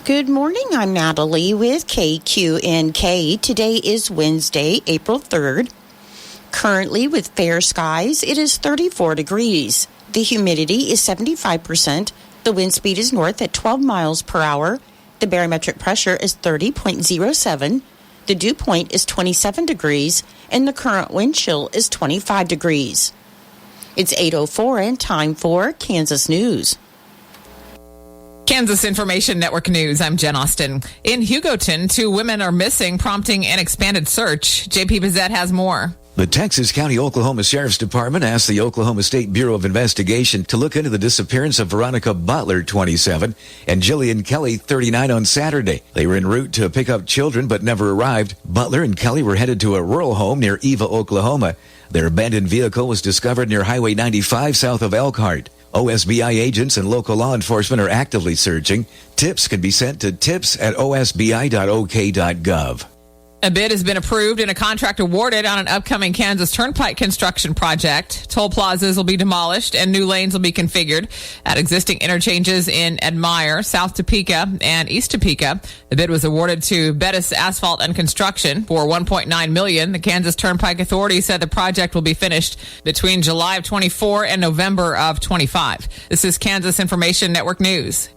Good morning. I'm Natalie with KQNK. Today is Wednesday, April 3rd. Currently, with fair skies, it is 34 degrees. The humidity is 75%. The wind speed is north at 12 miles per hour. The barometric pressure is 30.07. The dew point is 27 degrees, and the current wind chill is 25 degrees. It's 8:04 and time for Kansas News. Kansas Information Network News, I'm Jen Austin. In Hugoton, 2 women are missing, prompting an expanded search. JP Bizette has more. The Texas County, Oklahoma Sheriff's Department asked the Oklahoma State Bureau of Investigation to look into the disappearance of Veronica Butler, 27, and Jillian Kelly, 39, on Saturday. They were en route to pick up children but never arrived. Butler and Kelly were headed to a rural home near Eva, Oklahoma. Their abandoned vehicle was discovered near Highway 95 south of Elkhart. OSBI agents and local law enforcement are actively searching. Tips can be sent to tips@osbi.ok.gov. A bid has been approved and a contract awarded on an upcoming Kansas Turnpike construction project. Toll plazas will be demolished and new lanes will be configured at existing interchanges in Admire, South Topeka, and East Topeka. The bid was awarded to Bettis Asphalt and Construction for $1.9 million. The Kansas Turnpike Authority said the project will be finished between July of 24 and November of 25. This is Kansas Information Network News.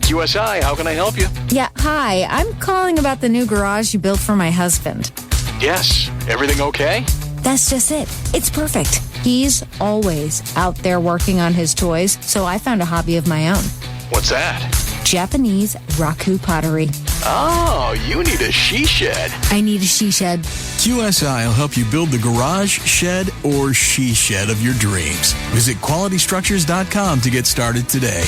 QSI, how can I help you? Yeah, hi. I'm calling about the new garage you built for my husband. Yes. Everything okay? That's just it. It's perfect. He's always out there working on his toys, so I found a hobby of my own. What's that? Japanese raku pottery. Oh, you need a she shed. I need a she shed. QSI will help you build the garage, shed, or she shed of your dreams. Visit QualityStructures.com to get started today.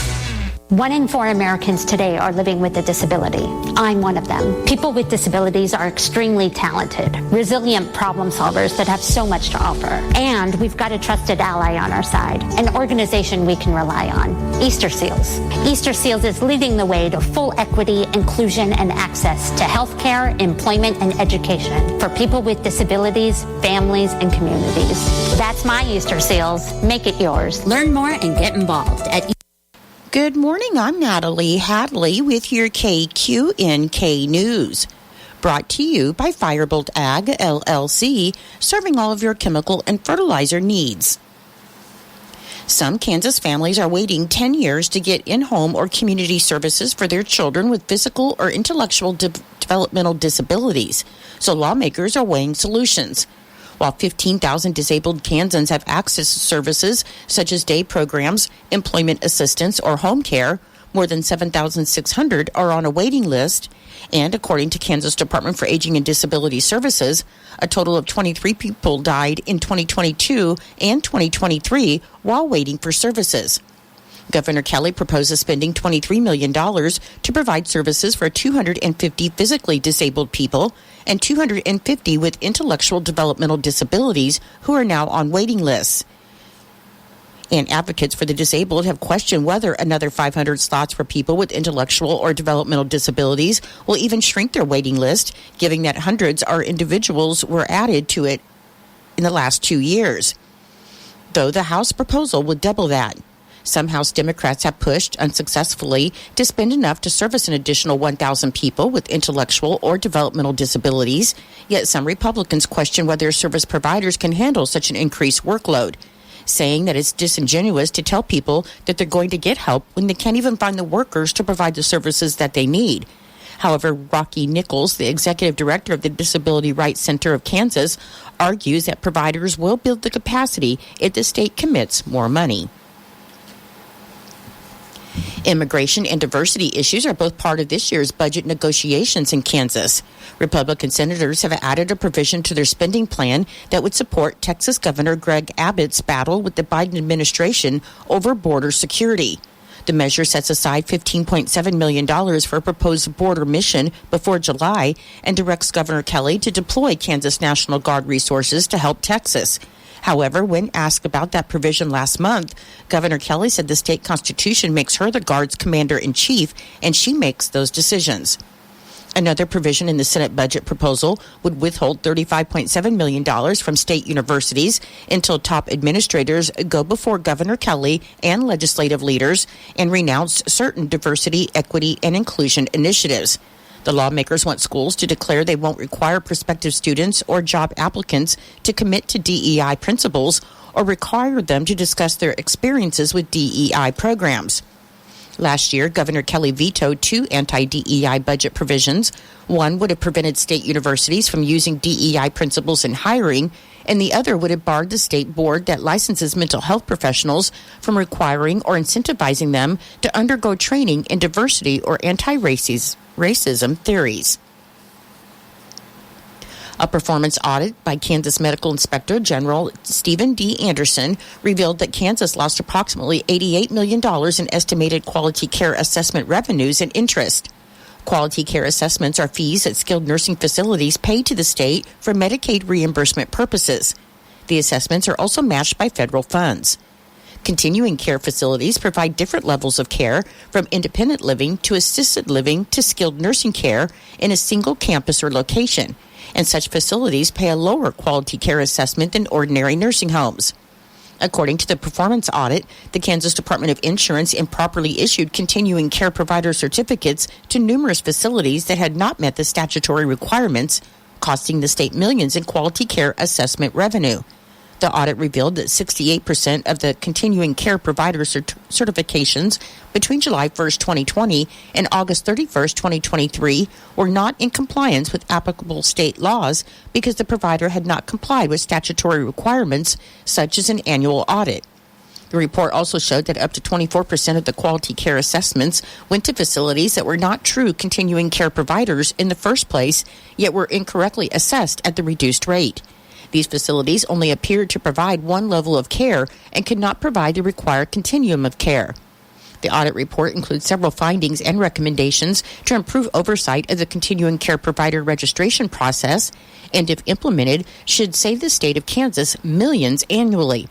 1 in 4 Americans today are living with a disability. I'm one of them. People with disabilities are extremely talented, resilient problem solvers that have so much to offer. And we've got a trusted ally on our side, an organization we can rely on, Easter Seals. Easter Seals is leading the way to full equity, inclusion, and access to healthcare, employment, and education for people with disabilities, families, and communities. That's my Easter Seals. Make it yours. Learn more and get involved at Good morning. I'm Natalie Hadley with your KQNK News. Brought to you by Firebolt Ag, LLC, serving all of your chemical and fertilizer needs. Some Kansas families are waiting 10 years to get in-home or community services for their children with physical or intellectual developmental disabilities, so lawmakers are weighing solutions. While 15,000 disabled Kansans have access to services such as day programs, employment assistance, or home care, more than 7,600 are on a waiting list. And according to Kansas Department for Aging and Disability Services, a total of 23 people died in 2022 and 2023 while waiting for services. Governor Kelly proposes spending $23 million to provide services for 250 physically disabled people and 250 with intellectual developmental disabilities who are now on waiting lists. And advocates for the disabled have questioned whether another 500 slots for people with intellectual or developmental disabilities will even shrink their waiting list, given that hundreds of individuals were added to it in the last 2 years. Though the House proposal would double that. Some House Democrats have pushed unsuccessfully to spend enough to service an additional 1,000 people with intellectual or developmental disabilities, yet some Republicans question whether service providers can handle such an increased workload, saying that it's disingenuous to tell people that they're going to get help when they can't even find the workers to provide the services that they need. However, Rocky Nichols, the executive director of the Disability Rights Center of Kansas, argues that providers will build the capacity if the state commits more money. Immigration and diversity issues are both part of this year's budget negotiations in Kansas. Republican senators have added a provision to their spending plan that would support Texas Governor Greg Abbott's battle with the Biden administration over border security. The measure sets aside $15.7 million for a proposed border mission before July and directs Governor Kelly to deploy Kansas National Guard resources to help Texas. However, when asked about that provision last month, Governor Kelly said the state constitution makes her the Guard's commander-in-chief, and she makes those decisions. Another provision in the Senate budget proposal would withhold $35.7 million from state universities until top administrators go before Governor Kelly and legislative leaders and renounce certain diversity, equity, and inclusion initiatives. The lawmakers want schools to declare they won't require prospective students or job applicants to commit to DEI principles or require them to discuss their experiences with DEI programs. Last year, Governor Kelly vetoed two anti-DEI budget provisions. One would have prevented state universities from using DEI principles in hiring, and the other would have barred the state board that licenses mental health professionals from requiring or incentivizing them to undergo training in diversity or anti-racism theories. A performance audit by Kansas Medical Inspector General Stephen D. Anderson revealed that Kansas lost approximately $88 million in estimated quality care assessment revenues and interest. Quality care assessments are fees that skilled nursing facilities pay to the state for Medicaid reimbursement purposes. The assessments are also matched by federal funds. Continuing care facilities provide different levels of care, from independent living to assisted living to skilled nursing care in a single campus or location, and such facilities pay a lower quality care assessment than ordinary nursing homes. According to the performance audit, the Kansas Department of Insurance improperly issued continuing care provider certificates to numerous facilities that had not met the statutory requirements, costing the state millions in quality care assessment revenue. The audit revealed that 68% of the continuing care provider certifications between July 1st, 2020 and August 31st, 2023 were not in compliance with applicable state laws because the provider had not complied with statutory requirements such as an annual audit. The report also showed that up to 24% of the quality care assessments went to facilities that were not true continuing care providers in the first place, yet were incorrectly assessed at the reduced rate. These facilities only appeared to provide one level of care and could not provide the required continuum of care. The audit report includes several findings and recommendations to improve oversight of the continuing care provider registration process, and if implemented, should save the state of Kansas millions annually.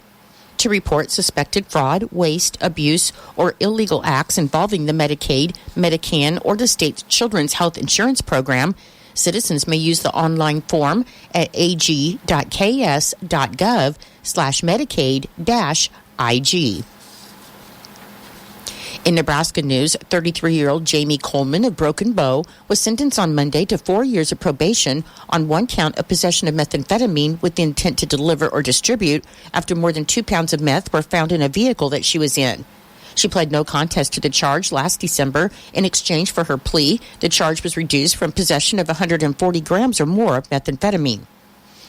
To report suspected fraud, waste, abuse, or illegal acts involving the Medicaid, Medicaid, or the state's Children's Health Insurance Program, citizens may use the online form at ag.ks.gov/Medicaid-IG. In Nebraska news, 33-year-old Jamie Coleman of Broken Bow was sentenced on Monday to 4 years of probation on one count of possession of methamphetamine with the intent to deliver or distribute after more than 2 pounds of meth were found in a vehicle that she was in. She pled no contest to the charge last December. In exchange for her plea, the charge was reduced from possession of 140 grams or more of methamphetamine.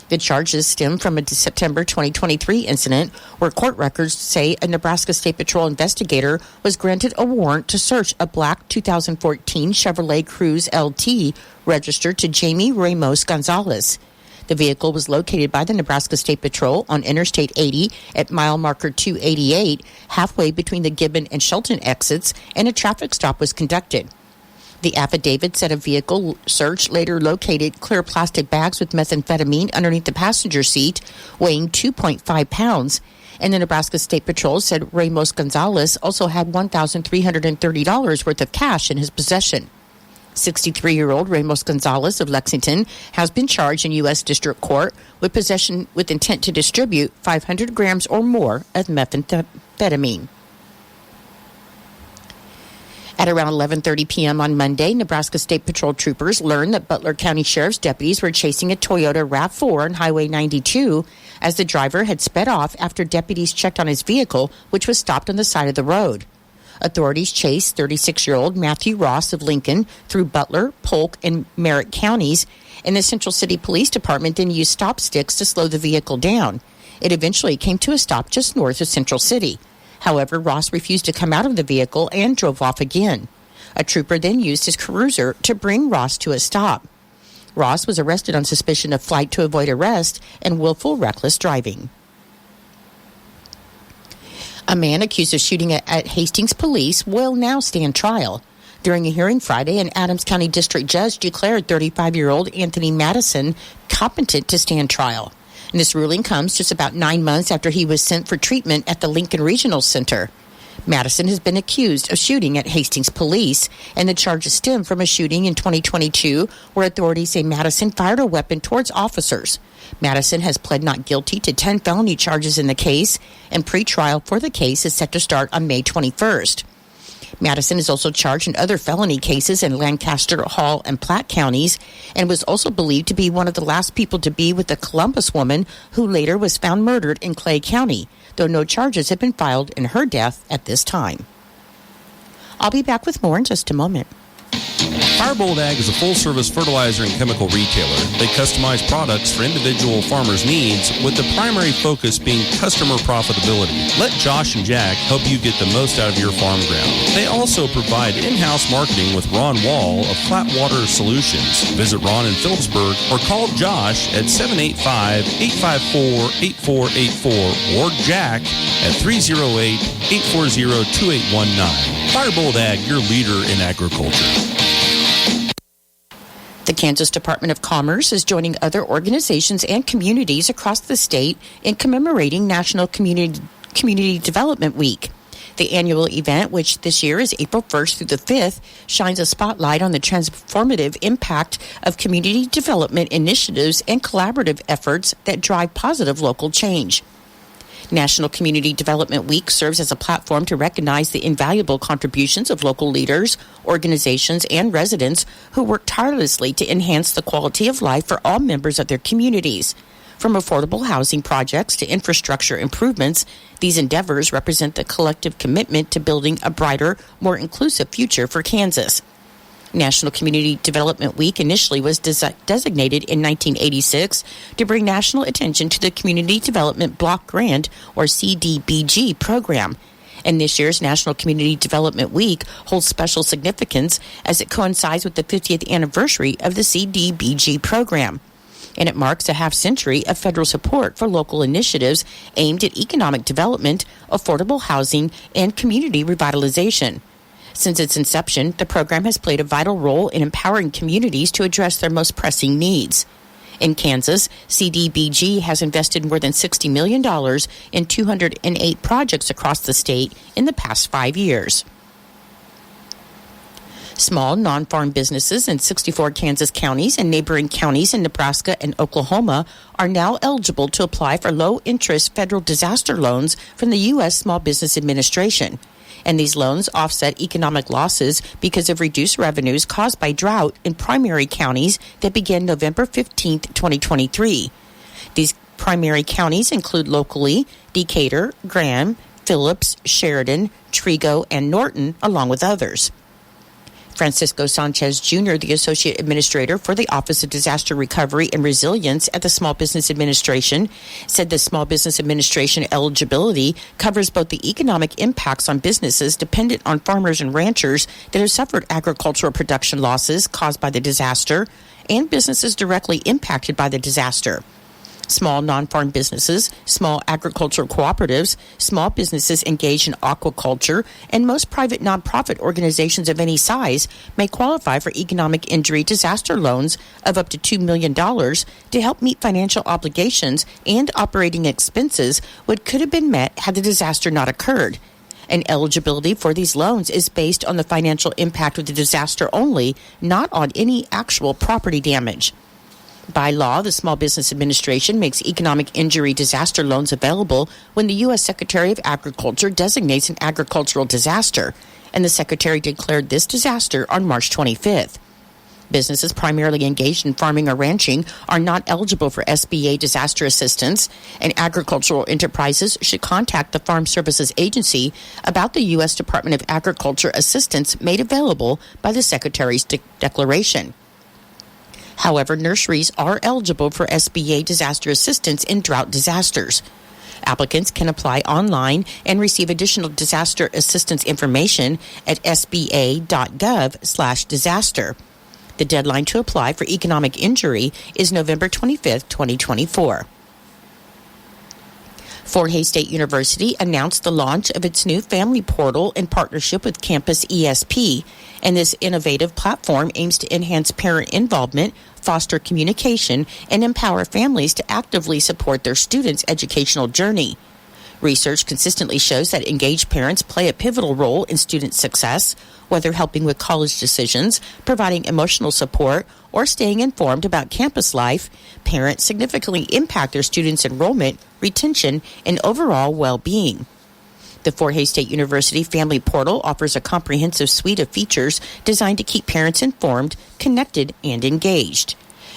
The charges stem from a September 2023 incident where court records say a Nebraska State Patrol investigator was granted a warrant to search a black 2014 Chevrolet Cruze LT registered to Jamie Ramos Gonzalez. The vehicle was located by the Nebraska State Patrol on Interstate 80 at mile marker 288, halfway between the Gibbon and Shelton exits, and a traffic stop was conducted. The affidavit said a vehicle search later located clear plastic bags with methamphetamine underneath the passenger seat, weighing 2.5 pounds, and the Nebraska State Patrol said Ramos Gonzalez also had $1,330 worth of cash in his possession. 63-year-old Ramos Gonzalez of Lexington has been charged in U.S. District Court with possession with intent to distribute 500 grams or more of methamphetamine. At around 11:30 p.m. on Monday, Nebraska State Patrol troopers learned that Butler County Sheriff's deputies were chasing a Toyota RAV4 on Highway 92 as the driver had sped off after deputies checked on his vehicle, which was stopped on the side of the road. Authorities chased 36-year-old Matthew Ross of Lincoln through Butler, Polk, and Merritt counties, and the Central City Police Department then used stop sticks to slow the vehicle down. It eventually came to a stop just north of Central City. However, Ross refused to come out of the vehicle and drove off again. A trooper then used his cruiser to bring Ross to a stop. Ross was arrested on suspicion of flight to avoid arrest and willful reckless driving. A man accused of shooting at Hastings Police will now stand trial. During a hearing Friday, an Adams County District Judge declared 35-year-old Anthony Madison competent to stand trial. And this ruling comes just about 9 months after he was sent for treatment at the Lincoln Regional Center. Madison has been accused of shooting at Hastings police, and the charges stem from a shooting in 2022 where authorities say Madison fired a weapon towards officers. Madison has pled not guilty to 10 felony charges in the case, and pretrial for the case is set to start on May 21st. Madison is also charged in other felony cases in Lancaster, Hall, and Platte counties, and was also believed to be one of the last people to be with the Columbus woman who later was found murdered in Clay County, though no charges have been filed in her death at this time. I'll be back with more in just a moment. Firebolt Ag is a full-service fertilizer and chemical retailer. They customize products for individual farmers' needs, with the primary focus being customer profitability. Let Josh and Jack help you get the most out of your farm ground. They also provide in-house marketing with Ron Wall of Flatwater Solutions. Visit Ron in Phillipsburg or call Josh at 785-854-8484 or Jack at 308-840-2819. Firebolt Ag, your leader in agriculture. The Kansas Department of Commerce is joining other organizations and communities across the state in commemorating National Community Development Week. The annual event, which this year is April 1st through the 5th, shines a spotlight on the transformative impact of community development initiatives and collaborative efforts that drive positive local change. National Community Development Week serves as a platform to recognize the invaluable contributions of local leaders, organizations, and residents who work tirelessly to enhance the quality of life for all members of their communities. From affordable housing projects to infrastructure improvements, these endeavors represent the collective commitment to building a brighter, more inclusive future for Kansas. National Community Development Week initially was designated in 1986 to bring national attention to the Community Development Block Grant, or CDBG, program. And this year's National Community Development Week holds special significance as it coincides with the 50th anniversary of the CDBG program. And it marks a half-century of federal support for local initiatives aimed at economic development, affordable housing, and community revitalization. Since its inception, the program has played a vital role in empowering communities to address their most pressing needs. In Kansas, CDBG has invested more than $60 million in 208 projects across the state in the past 5 years. Small non-farm businesses in 64 Kansas counties and neighboring counties in Nebraska and Oklahoma are now eligible to apply for low-interest federal disaster loans from the U.S. Small Business Administration. And these loans offset economic losses because of reduced revenues caused by drought in primary counties that began November 15, 2023. These primary counties include locally Decatur, Graham, Phillips, Sheridan, Trego, and Norton, along with others. Francisco Sanchez Jr., the Associate Administrator for the Office of Disaster Recovery and Resilience at the Small Business Administration, said the Small Business Administration eligibility covers both the economic impacts on businesses dependent on farmers and ranchers that have suffered agricultural production losses caused by the disaster and businesses directly impacted by the disaster. Small non-farm businesses, small agricultural cooperatives, small businesses engaged in aquaculture, and most private nonprofit organizations of any size may qualify for economic injury disaster loans of up to $2 million to help meet financial obligations and operating expenses which could have been met had the disaster not occurred. And eligibility for these loans is based on the financial impact of the disaster only, not on any actual property damage. By law, the Small Business Administration makes economic injury disaster loans available when the U.S. Secretary of Agriculture designates an agricultural disaster, and the Secretary declared this disaster on March 25th. Businesses primarily engaged in farming or ranching are not eligible for SBA disaster assistance, and agricultural enterprises should contact the Farm Services Agency about the U.S. Department of Agriculture assistance made available by the Secretary's declaration. However, nurseries are eligible for SBA disaster assistance in drought disasters. Applicants can apply online and receive additional disaster assistance information at sba.gov/disaster. The deadline to apply for economic injury is November 25, 2024. Fort Hays State University announced the launch of its new family portal in partnership with Campus ESP, and this innovative platform aims to enhance parent involvement, foster communication, and empower families to actively support their students' educational journey. Research consistently shows that engaged parents play a pivotal role in student success, whether helping with college decisions, providing emotional support, or staying informed about campus life. Parents significantly impact their students' enrollment, retention, and overall well-being. The Fort Hays State University Family Portal offers a comprehensive suite of features designed to keep parents informed, connected, and engaged.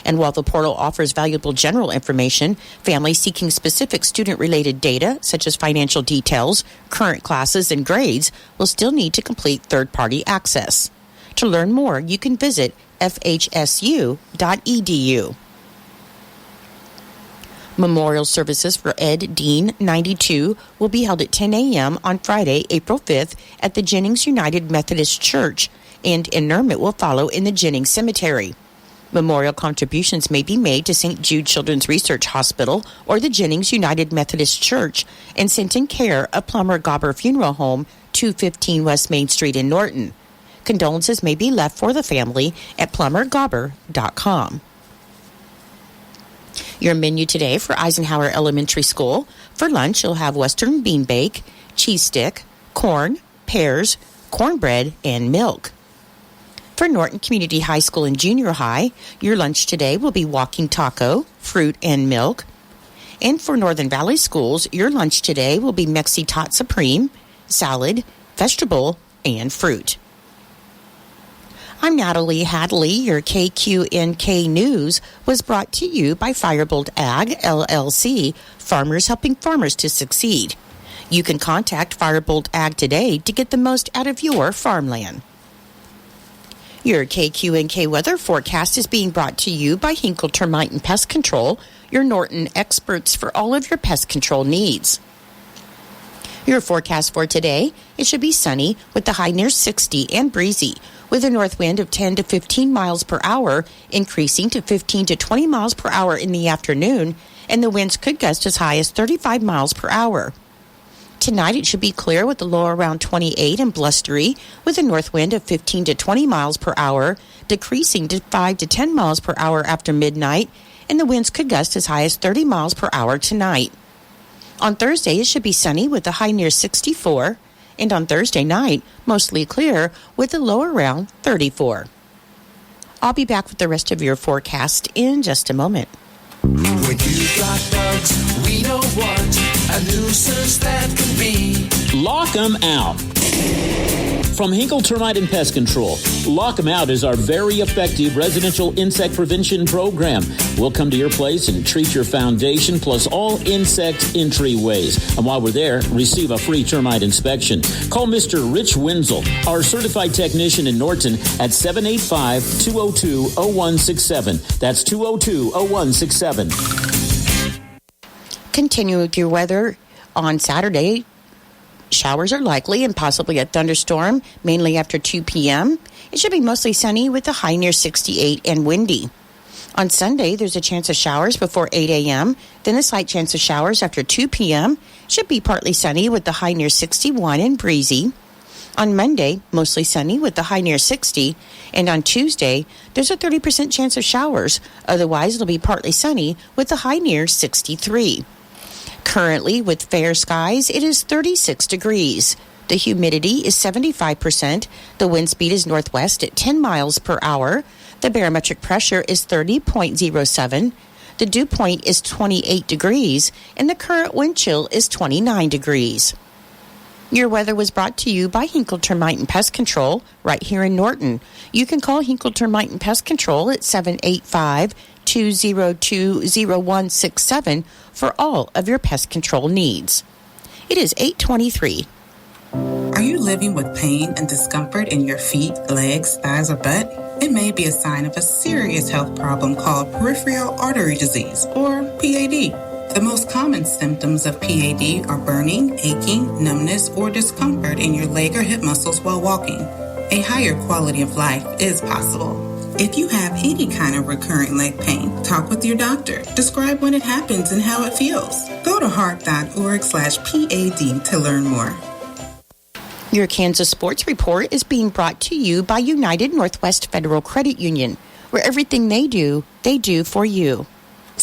And while the portal offers valuable general information, families seeking specific student-related data, such as financial details, current classes, and grades, will still need to complete third-party access. To learn more, you can visit fhsu.edu. Memorial services for Ed Dean, 92, will be held at 10 a.m. on Friday, April 5th at the Jennings United Methodist Church, and interment will follow in the Jennings Cemetery. Memorial contributions may be made to St. Jude Children's Research Hospital or the Jennings United Methodist Church and sent in care of Plummer Gobber Funeral Home, 215 West Main Street in Norton. Condolences may be left for the family at plummergobber.com. Your menu today for Eisenhower Elementary School. For lunch, you'll have Western bean bake, cheese stick, corn, pears, cornbread, and milk. For Norton Community High School and Junior High, your lunch today will be walking taco, fruit, and milk. And for Northern Valley Schools, your lunch today will be Mexi Tot Supreme, salad, vegetable, and fruit. I'm Natalie Hadley. Your KQNK News was brought to you by Firebolt Ag, LLC, farmers helping farmers to succeed. You can contact Firebolt Ag today to get the most out of your farmland. Your KQNK weather forecast is being brought to you by Hinkle Termite and Pest Control, your Norton experts for all of your pest control needs. Your forecast for today, it should be sunny with the high near 60 and breezy, with a north wind of 10 to 15 miles per hour, increasing to 15 to 20 miles per hour in the afternoon, and the winds could gust as high as 35 miles per hour. Tonight, it should be clear with a low around 28 and blustery, with a north wind of 15 to 20 miles per hour, decreasing to 5 to 10 miles per hour after midnight, and the winds could gust as high as 30 miles per hour tonight. On Thursday, it should be sunny with a high near 64, and on Thursday night, mostly clear with a low around 34. I'll be back with the rest of your forecast in just a moment. When you got bugs, we know what a nuisance that can be. Lock 'em out. From Hinkle Termite and Pest Control, Lock 'em Out is our very effective residential insect prevention program. We'll come to your place and treat your foundation plus all insect entryways. And while we're there, receive a free termite inspection. Call Mr. Rich Wenzel, our certified technician in Norton, at 785-202-0167. That's 202-0167. Continue with your weather on Saturday. Showers are likely and possibly a thunderstorm, mainly after 2 p.m. It should be mostly sunny with a high near 68 and windy. On Sunday, there's a chance of showers before 8 a.m., then a slight chance of showers after 2 p.m. Should be partly sunny with the high near 61 and breezy. On Monday, mostly sunny with the high near 60. And on Tuesday, there's a 30% chance of showers. Otherwise, it'll be partly sunny with the high near 63. Currently, with fair skies, it is 36 degrees. The humidity is 75%. The wind speed is northwest at 10 miles per hour. The barometric pressure is 30.07. The dew point is 28 degrees. And the current wind chill is 29 degrees. Your weather was brought to you by Hinkle Termite and Pest Control right here in Norton. You can call Hinkle Termite and Pest Control at 785-202-0167 for all of your pest control needs. It is 8:23. Are you living with pain and discomfort in your feet, legs, thighs, or butt? It may be a sign of a serious health problem called peripheral artery disease, or PAD. The most common symptoms of PAD are burning, aching, numbness, or discomfort in your leg or hip muscles while walking. A higher quality of life is possible. If you have any kind of recurring leg pain, talk with your doctor. Describe when it happens and how it feels. Go to heart.org/PAD to learn more. Your Kansas Sports Report is being brought to you by United Northwest Federal Credit Union, where everything they do for you.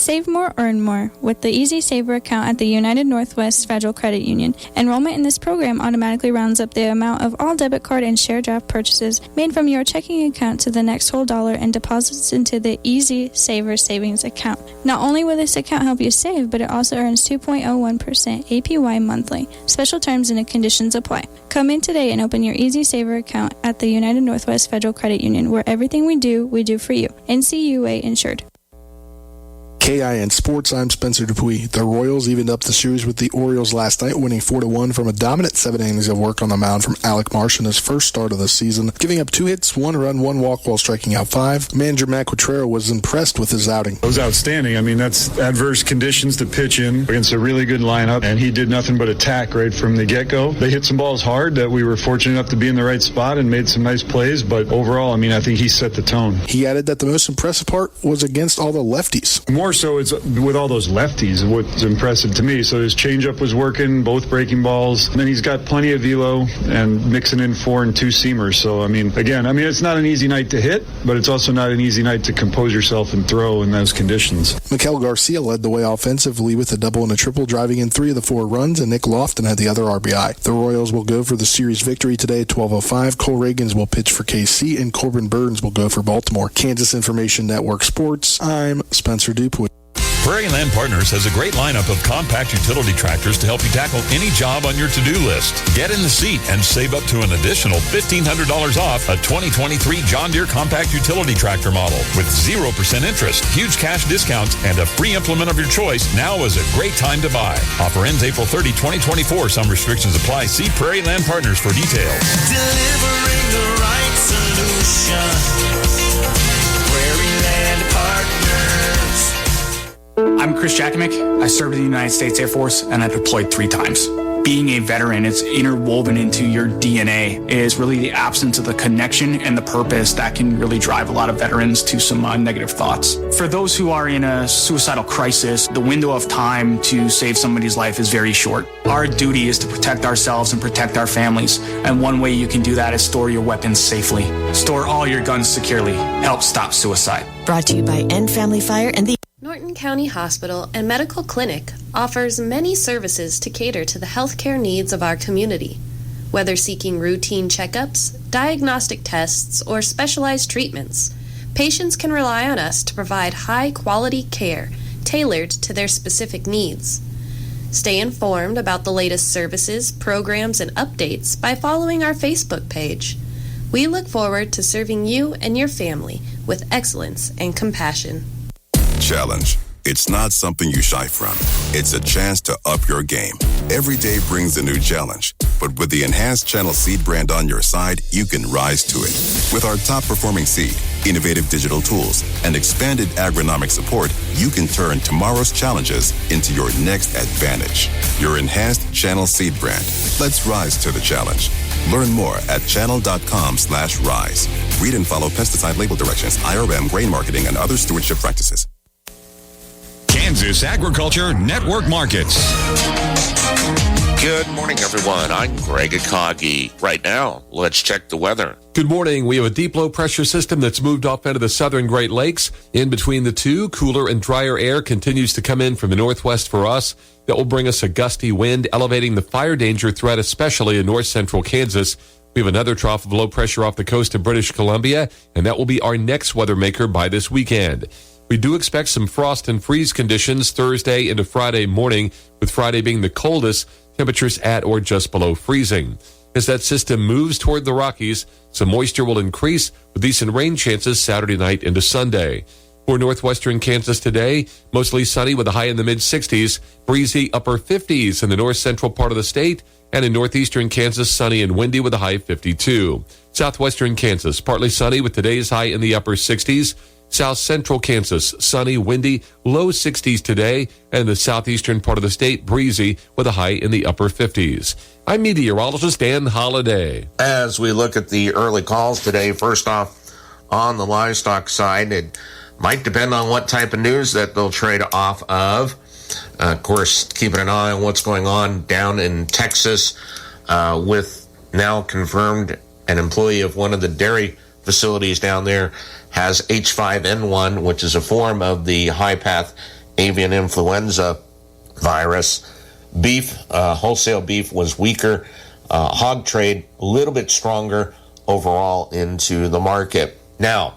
Save more, earn more with the Easy Saver account at the United Northwest Federal Credit Union. Enrollment in this program automatically rounds up the amount of all debit card and share draft purchases made from your checking account to the next whole dollar and deposits into the Easy Saver savings account. Not only will this account help you save, but it also earns 2.01% APY monthly. Special terms and conditions apply. Come in today and open your Easy Saver account at the United Northwest Federal Credit Union, where everything we do for you. NCUA insured. KIN Sports, I'm Spencer Dupuis. The Royals evened up the series with the Orioles last night, winning 4-1 from a dominant 7 innings of work on the mound from Alec Marsh in his first start of the season, giving up 2 hits, 1 run, 1 walk while striking out 5. Manager Matt Quatrero was impressed with his outing. It was outstanding. I mean, that's adverse conditions to pitch in against a really good lineup, and he did nothing but attack right from the get-go. They hit some balls hard that we were fortunate enough to be in the right spot and made some nice plays, but overall, I mean, I think he set the tone. He added that the most impressive part was against all the lefties. More so, it's with all those lefties, what's impressive to me. So his changeup was working, both breaking balls. And then he's got plenty of velo and mixing in 4 and 2 seamers. So, I mean, again, it's not an easy night to hit, but it's also not an easy night to compose yourself and throw in those conditions. Miguel Garcia led the way offensively with a double and a triple, driving in 3 of the 4 runs, and Nick Lofton had the other RBI. The Royals will go for the series victory today at 12:05. Cole Reagans will pitch for KC, and Corbin Burns will go for Baltimore. Kansas Information Network Sports, I'm Spencer Dupuis. Prairie Land Partners has a great lineup of compact utility tractors to help you tackle any job on your to-do list. Get in the seat and save up to an additional $1,500 off a 2023 John Deere compact utility tractor model with 0% interest, huge cash discounts, and a free implement of your choice. Now is a great time to buy. Offer ends April 30, 2024. Some restrictions apply. See Prairie Land Partners for details. Delivering the right solution. Prairie Land Partners. I'm Chris Jakovic. I served in the United States Air Force and I deployed 3 times. Being a veteran, it's interwoven into your DNA. It is really the absence of the connection and the purpose that can really drive a lot of veterans to some negative thoughts. For those who are in a suicidal crisis, the window of time to save somebody's life is very short. Our duty is to protect ourselves and protect our families. And one way you can do that is store your weapons safely. Store all your guns securely. Help stop suicide. Brought to you by End Family Fire and the Norton County Hospital and Medical Clinic offers many services to cater to the healthcare needs of our community. Whether seeking routine checkups, diagnostic tests, or specialized treatments, patients can rely on us to provide high-quality care tailored to their specific needs. Stay informed about the latest services, programs, and updates by following our Facebook page. We look forward to serving you and your family with excellence and compassion. Challenge. It's not something you shy from. It's a chance to up your game. Every day brings a new challenge. But with the enhanced Channel Seed brand on your side, you can rise to it. With our top-performing seed, innovative digital tools, and expanded agronomic support, you can turn tomorrow's challenges into your next advantage. Your enhanced Channel Seed brand. Let's rise to the challenge. Learn more at channel.com/rise. Read and follow pesticide label directions, IRM, grain marketing, and other stewardship practices. Kansas Agriculture Network Markets. Good morning, everyone. I'm Greg Akagi. Right now, let's check the weather. Good morning. We have a deep low pressure system that's moved off into the southern Great Lakes. In between the two, cooler and drier air continues to come in from the northwest for us. That will bring us a gusty wind, elevating the fire danger threat, especially in north central Kansas. We have another trough of low pressure off the coast of British Columbia, and that will be our next weather maker by this weekend. We do expect some frost and freeze conditions Thursday into Friday morning, with Friday being the coldest, temperatures at or just below freezing. As that system moves toward the Rockies, some moisture will increase with decent rain chances Saturday night into Sunday. For northwestern Kansas today, mostly sunny with a high in the mid-60s, breezy upper 50s in the north central part of the state, and in northeastern Kansas, sunny and windy with a high 52. Southwestern Kansas, partly sunny with today's high in the upper 60s. South central Kansas, sunny, windy, low 60s today, and the southeastern part of the state, breezy with a high in the upper 50s. I'm meteorologist Dan Holliday. As we look at the early calls today, first off, on the livestock side, it might depend on what type of news that they'll trade off of. Of course, keeping an eye on what's going on down in Texas with now confirmed an employee of one of the dairy facilities down there has H5N1, which is a form of the high path avian influenza virus. Beef, wholesale beef was weaker. Hog trade, a little bit stronger overall into the market. Now,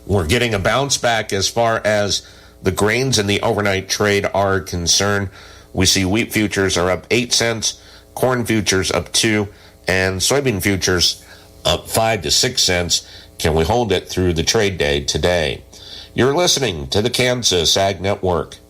we're getting a bounce back as far as the grains in the overnight trade are concerned. We see wheat futures are up 8 cents, corn futures up 2, and soybean futures up 5 to 6 cents. Can we hold it through the trade day today? You're listening to the Kansas Ag Network.